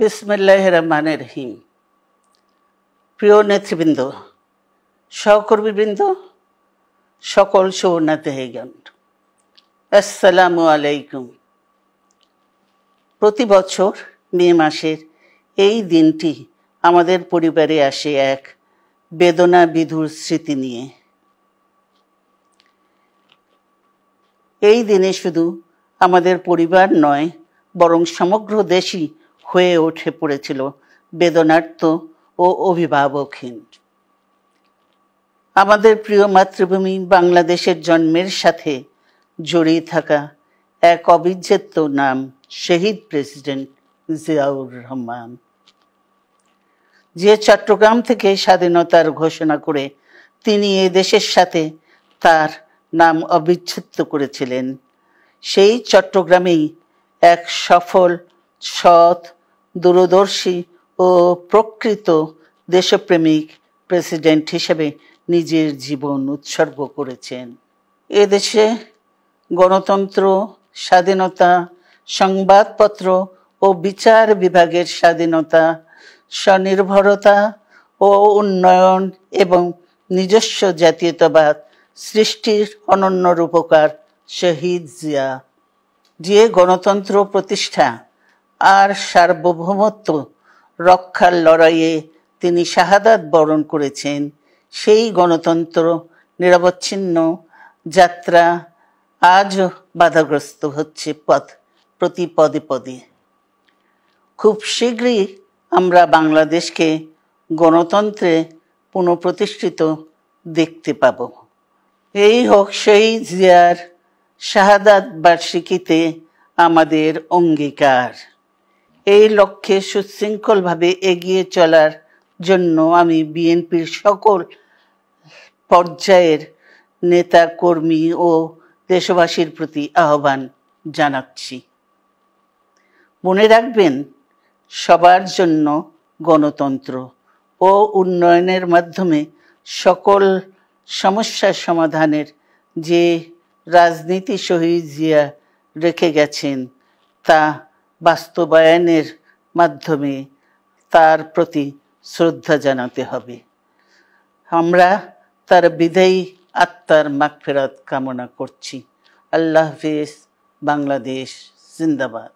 বিসমিল্লাহির রহমানির রহিম। প্রিয় নেতৃবৃন্দ, সহকর্মীবৃন্দ, সকল শরণার্থীগণ, আসসালামু আলাইকুম। প্রতি বছর মে মাসের এই দিনটি আমাদের পরিবারে আসে এক বেদনা বিধুর স্মৃতি নিয়ে। এই দিনে শুধু আমাদের পরিবার নয়, বরং সমগ্র দেশই হয়ে উঠে পড়েছিল বেদনার্ত ও অভিভাবকহীন। আমাদের প্রিয় মাতৃভূমি বাংলাদেশের জন্মের সাথে জড়িয়ে থাকা এক অবিচ্ছেদ্য নাম শহীদ প্রেসিডেন্ট জিয়াউর রহমান, যে চট্টগ্রাম থেকে স্বাধীনতার ঘোষণা করে তিনি এ দেশের সাথে তার নাম অবিচ্ছেদ্য করেছিলেন। সেই চট্টগ্রামেই এক সফল, সৎ, দূরদর্শী ও প্রকৃত দেশপ্রেমিক প্রেসিডেন্ট হিসেবে নিজের জীবন উৎসর্গ করেছেন। এদেশে গণতন্ত্র, স্বাধীনতা, সংবাদপত্র ও বিচার বিভাগের স্বাধীনতা, স্বনির্ভরতা ও উন্নয়ন এবং নিজস্ব জাতীয়তাবাদ সৃষ্টির অনন্য রূপকার শহীদ জিয়া, যে গণতন্ত্র প্রতিষ্ঠা আর সার্বভৌমত্ব রক্ষার লড়াইয়ে তিনি শাহাদাত বরণ করেছেন, সেই গণতন্ত্র নিরবচ্ছিন্ন যাত্রা আজও বাধাগ্রস্ত হচ্ছে প্রতি পদে পদে। খুব শীঘ্রই আমরা বাংলাদেশকে গণতন্ত্রে পুনঃপ্রতিষ্ঠিত দেখতে পাব। এই হোক শহীদ জিয়ার শাহাদাত বার্ষিকীতে আমাদের অঙ্গীকার। এই লক্ষ্যে সুশৃঙ্খলভাবে এগিয়ে চলার জন্য আমি বিএনপির সকল পর্যায়ের নেতা কর্মী ও দেশবাসীর প্রতি আহ্বান জানাচ্ছি। মনে রাখবেন, সবার জন্য গণতন্ত্র ও উন্নয়নের মাধ্যমে সকল সমস্যার সমাধানের যে রাজনীতি শহীদ জিয়া রেখে গেছেন, তা বাস্তবায়নের মাধ্যমে তার প্রতি শ্রদ্ধা জানাতে হবে। আমরা তার বিদায়ী আত্মার মাগফিরাত কামনা করছি। আল্লাহ হাফেজ। বাংলাদেশ জিন্দাবাদ।